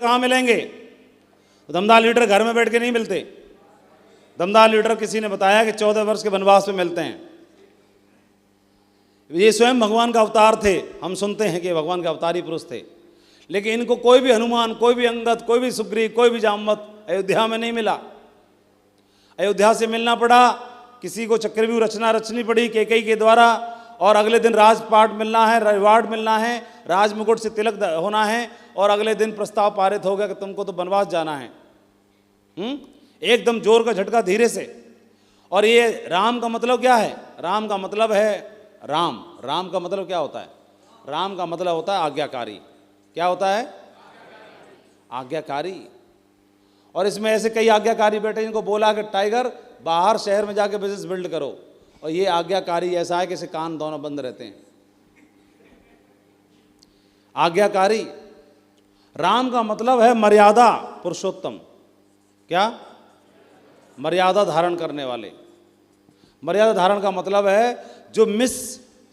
कहाँ मिलेंगे? दमदार लीडर घर में बैठ के नहीं मिलते। दमदार लीडर किसी ने बताया कि 14 वर्ष के वनवास में मिलते हैं। ये स्वयं भगवान का अवतार थे, हम सुनते हैं कि भगवान के अवतारी पुरुष थे, लेकिन इनको कोई भी हनुमान, कोई भी अंगद, कोई भी सुग्रीव, कोई भी जामवंत अयोध्या में नहीं मिला। अयोध्या से मिलना पड़ा, किसी को चक्रव्यूह रचना रचनी पड़ी कैकेयी के द्वारा, और अगले दिन राजपाट मिलना है, रिवार्ड मिलना है, राज मुकुट से तिलक होना है, और अगले दिन प्रस्ताव पारित हो गया कि तुमको तो वनवास जाना है। एकदम जोर का झटका धीरे से। और ये राम का मतलब क्या है? राम का मतलब है राम। राम का मतलब क्या होता है? राम का मतलब होता है आज्ञाकारी। क्या होता है? आज्ञाकारी। और इसमें ऐसे कई आज्ञाकारी बैठे जिनको बोला कि टाइगर बाहर शहर में जाके बिजनेस बिल्ड करो, और ये आज्ञाकारी ऐसा है कि इसे कान दोनों बंद रहते हैं। आज्ञाकारी। राम का मतलब है मर्यादा पुरुषोत्तम। क्या? मर्यादा धारण करने वाले। मर्यादा धारण का मतलब है जो मिस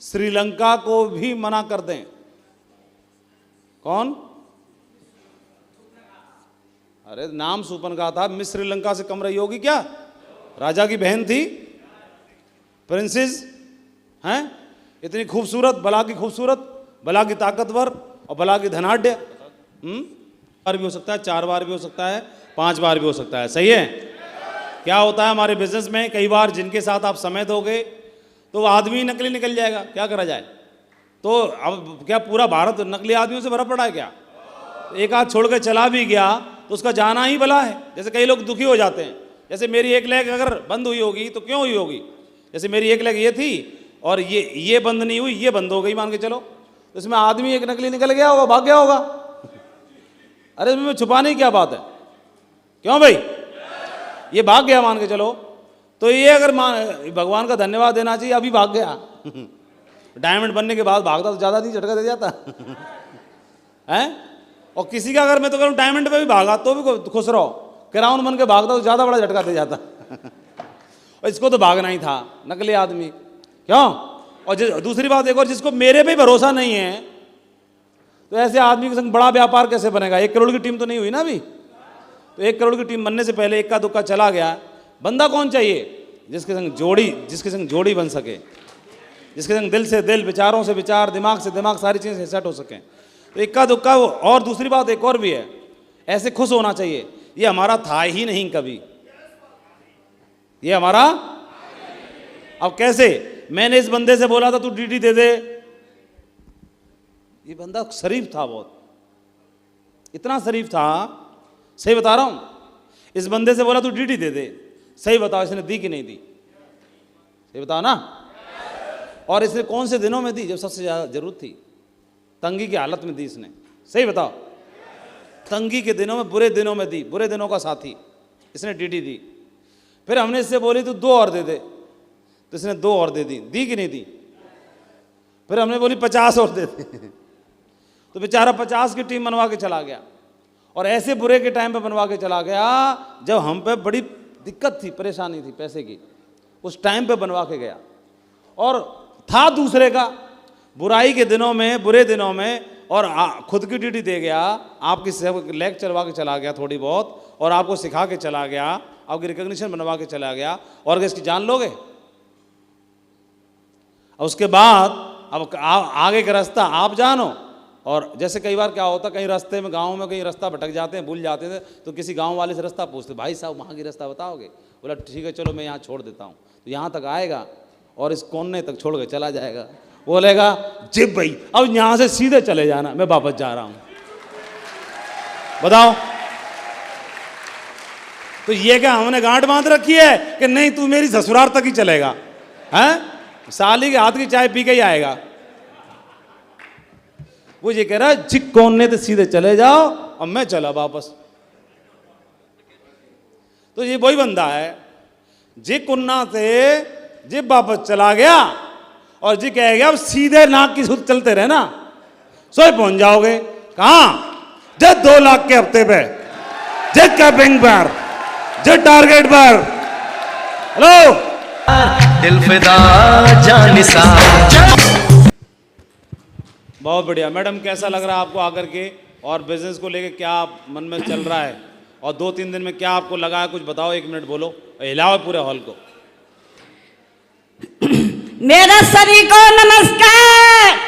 श्रीलंका को भी मना कर दें। कौन? अरे नाम सुपनका था, मिस श्रीलंका से कम रही होगी क्या? राजा की बहन थी, प्रिंसेस हैं, इतनी खूबसूरत, भला की खूबसूरत, भला की ताकतवर और भला की धनाढ्य। बार भी हो सकता है, 4 बार भी हो सकता है, 5 बार भी हो सकता है। सही है? क्या होता है हमारे बिजनेस में, कई बार जिनके साथ आप समय दोगे तो वो आदमी नकली निकल जाएगा। क्या करा जाए? तो अब क्या पूरा भारत नकली आदमियों से भरा पड़ा है क्या? एक आध छोड़ के चला भी गया तो उसका जाना ही भला है। जैसे कई लोग दुखी हो जाते हैं, जैसे मेरी एक लेग अगर बंद हुई होगी तो क्यों हुई होगी? जैसे मेरी एक लेग ये थी और ये बंद नहीं हुई, ये बंद हो गई मान के चलो, तो इसमें आदमी एक नकली निकल गया होगा, भाग गया होगा। अरे इसमें छुपाने की क्या बात है? क्यों भाई? ये भाग गया मान के चलो, तो ये अगर भगवान का धन्यवाद देना चाहिए, अभी भाग गया। डायमंड बनने के बाद भागता तो ज़्यादा नहीं झटका दे जाता है। और किसी का अगर मैं तो करूँ डायमंड पे भी भागा तो भी खुश रहो, क्राउन बन के भागता तो ज़्यादा बड़ा झटका दे जाता। और इसको तो भागना ही था, नकली आदमी। क्यों? और दूसरी बात एक और, जिसको मेरे पे भरोसा नहीं है तो ऐसे आदमी के संग बड़ा व्यापार कैसे बनेगा? 1 करोड़ की टीम तो नहीं हुई ना अभी। तो 1 करोड़ की टीम बनने से पहले इक्का दुक्का चला गया। बंदा कौन चाहिए? जिसके संग जोड़ी बन सके, जिसके संग दिल से दिल, विचारों से विचार, दिमाग से दिमाग, सारी चीज़ें सेट हो सकें। तो इक्का दुक्का। और दूसरी बात एक और भी है, ऐसे खुश होना चाहिए, ये हमारा था ही नहीं कभी, ये हमारा। अब कैसे? मैंने इस बंदे से बोला था तू डीडी दे दे, ये बंदा शरीफ था बहुत, इतना शरीफ था, सही बता रहा हूं। इस बंदे से बोला तू डीडी दे दे, सही बताओ इसने दी कि नहीं दी? सही बताओ ना। और इसने कौन से दिनों में दी? जब सबसे ज्यादा जरूरत थी, तंगी की हालत में दी इसने। सही बताओ। तंगी के दिनों में, बुरे दिनों में दी, बुरे दिनों का साथी, इसने डीडी दी। फिर हमने इससे बोली तू 2 और दे दे, तो इसने 2 और दे दी कि नहीं दी? फिर हमने बोली 50 और दे दे, तो बेचारा 50 की टीम बनवा के चला गया। और ऐसे बुरे के टाइम पे बनवा के चला गया जब हम पे बड़ी दिक्कत थी, परेशानी थी पैसे की, उस टाइम पे बनवा के गया। और था दूसरे का, बुराई के दिनों में, बुरे दिनों में, और खुद की ड्यूटी दे गया, आपकी लेग चलवा के चला गया थोड़ी बहुत, और आपको सिखा के चला गया, आपकी रिकॉग्निशन बनवा के चला गया, और इसकी जान लोगे? और उसके बाद अब आगे का रास्ता आप जानो। और जैसे कई बार क्या होता, कहीं रास्ते में, गाँव में कहीं रास्ता भटक जाते हैं, भूल जाते थे, तो किसी गाँव वाले से रास्ता पूछते, भाई साहब वहाँ की रास्ता बताओगे? बोला ठीक है चलो मैं यहाँ छोड़ देता हूँ। तो यहाँ तक आएगा और इस कोने तक छोड़ के चला जाएगा, बोलेगा जी भाई अब यहाँ से सीधे चले जाना, मैं वापस जा रहा हूँ। बताओ। तो ये क्या हमने गांठ बांध रखी है कि नहीं तू मेरी ससुराल तक ही चलेगा? हैं? साली के हाथ की चाय पी के ही आएगा। वो ये कह रहा है जी कोने तो सीधे चले जाओ, अब मैं चला वापस। तो ये वही बंदा है जी कुन्ना से जी वापस चला गया, और जी कह गया अब सीधे नाक की सूद चलते रहे ना, सोए पहुंच जाओगे। कहां? जे 2 लाख के हफ्ते पे, जे कैपिंग पर, जे टारगेट पर। हेलो दिल फिदा जानिसा। बहुत बढ़िया। मैडम कैसा लग रहा है आपको आकर के? और बिजनेस को लेके क्या मन में चल रहा है, और 2-3 दिन में क्या आपको लगा है, कुछ बताओ, 1 मिनट बोलो, हिलाओ पूरे हॉल को। मेरा सभी को नमस्कार।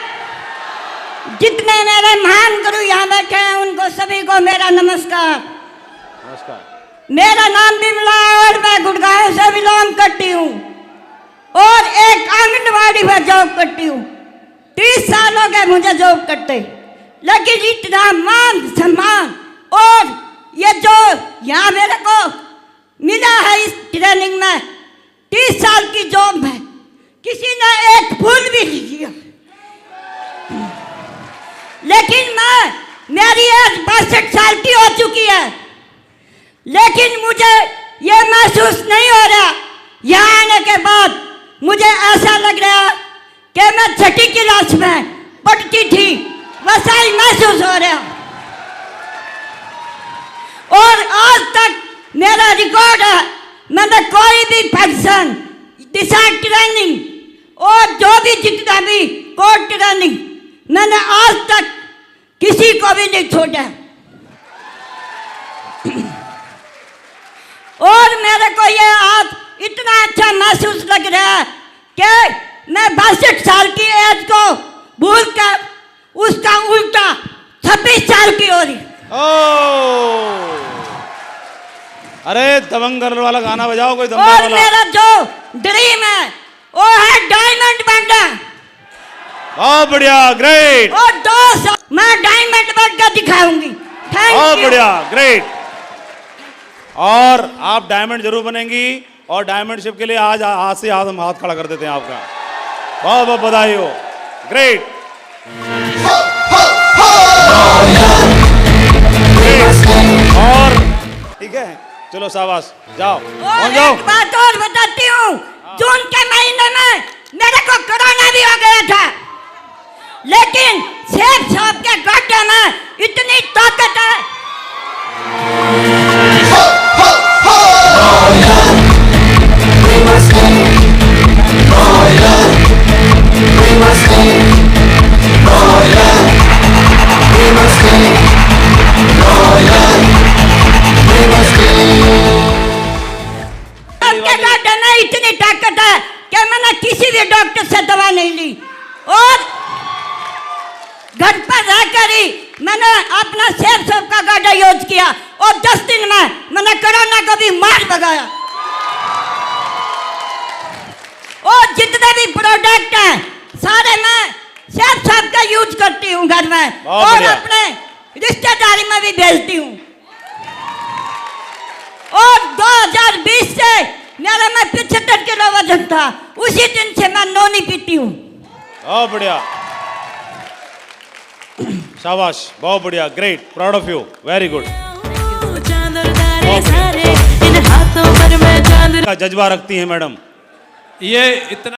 जितने मेरे महान गुरु यहाँ बैठे हैं उनको सभी को मेरा नमस्कार। नमस्कार। मेरा नाम बिमला है और मैं गुड़गांव से बिलोंग करती हूँ और एक आंगनवाड़ी में जॉब करती हूँ। 30 साल हो गए मुझे जॉब करते, लेकिन इतना मान सम्मान और ये जो यहाँ मेरे को मिला है इस ट्रेनिंग में, 30 साल की जॉब में किसी ने एक फूल भी नहीं किया। लेकिन मेरी एज 62 साल की हो चुकी है, लेकिन मुझे ये महसूस नहीं हो रहा। यहाँ आने के बाद मुझे ऐसा लग रहा कि मैं 6ठी क्लास में पढ़ती थी, वैसा ही महसूस हो रहा। और आज तक मेरा रिकॉर्ड है, मैंने कोई भी फंक्शन, दिशा ट्रेनिंग और जो भी जितना भी कोर्ट ट्रेनिंग मैंने आज तक किसी को भी नहीं छोड़ा। और मेरे को ये आज इतना अच्छा महसूस लग रहा है कि मैं 62 साल की एज को भूल कर उसका उल्टा 26 साल की हो रही। अरे दबंगल वाला गाना बजाओ, कोई और दबंगल वाला। मेरा जो ड्रीम है वो है डायमंड बनना। बहुत बढ़िया, ग्रेट। और 2 साल मैं डायमंड बनकर दिखाऊंगी। बहुत बढ़िया, ग्रेट। और आप डायमंड जरूर बनेंगी, और डायमंड शिप के लिए आज हाथ से हाथ हम हाथ खड़ा कर देते हैं आपका। बहुत बहुत बधाई हो, ग्रेट। और ठीक है, चलो शाबाश, जाओ और जाओ। एक बात और बताती हूँ, जून के महीने में मेरे को कोरोना भी हो गया था, लेकिन सेब शॉप के गड्ढे में इतनी ताकत है। के गड्ढे में इतनी ताकत है कि मैंने किसी भी डॉक्टर से दवा नहीं ली, और घर पर रहकर ही मैंने अपना सेब शॉप का गड्ढा यूज किया, और 10 दिन में मैंने कोरोना को भी मार भगाया। और जितने भी प्रोडक्ट हैं सारे मैं सेब शॉप का यूज करती हूँ घर में, और अपने रिश्तेदारी में भी भेजती हूँ। और 2020 से मेरा मैं 75 किलो वजन था, उसी दिन से मैं नोनी पीती हूँ। बहुत बढ़िया, शाबाश, बहुत बढ़िया, great, proud of you, very good. जज्बा रखती हैं मैडम, ये इतना